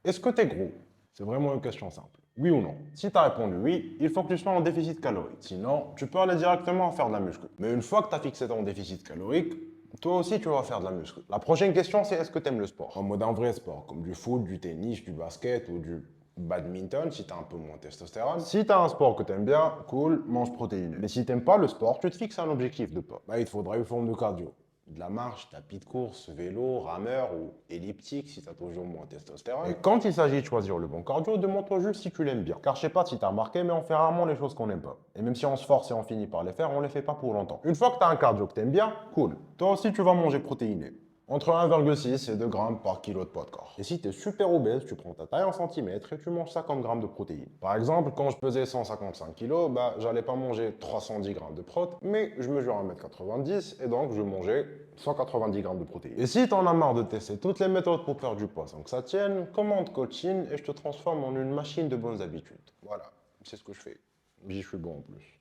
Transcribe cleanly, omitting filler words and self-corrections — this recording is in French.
Est-ce que t'es gros? C'est vraiment une question simple. Oui ou non? Si tu as répondu oui, il faut que tu sois en déficit calorique. Sinon, tu peux aller directement faire de la muscu. Mais une fois que tu as fixé ton déficit calorique, toi aussi tu vas faire de la muscu. La prochaine question, c'est est-ce que tu aimes le sport? En mode un vrai sport, comme du foot, du tennis, du basket ou du badminton, si tu as un peu moins de testostérone. Si tu as un sport que tu aimes bien, cool, mange protéines. Mais si tu n'aimes pas le sport, tu te fixes un objectif de pas. Bah, il te faudra une forme de cardio. De la marche, tapis de course, vélo, rameur ou elliptique si tu as toujours moins de testostérone. Et quand il s'agit de choisir le bon cardio, demande-toi juste si tu l'aimes bien. Car je sais pas si tu as remarqué, mais on fait rarement les choses qu'on n'aime pas. Et même si on se force et on finit par les faire, on les fait pas pour longtemps. Une fois que tu as un cardio que tu aimes bien, cool. Toi aussi tu vas manger protéiné. Entre 1,6 et 2 grammes par kilo de poids de corps. Et si tu es super obèse, tu prends ta taille en centimètres et tu manges 50 grammes de protéines. Par exemple, quand je pesais 155 kilos, bah, j'allais pas manger 310 grammes de prot, mais je mesure 1,90 m et donc je mangeais 190 grammes de protéines. Et si t'en as marre de tester toutes les méthodes pour perdre du poids sans que ça tienne, commande Coaching et je te transforme en une machine de bonnes habitudes. Voilà, c'est ce que je fais. J'y suis bon en plus.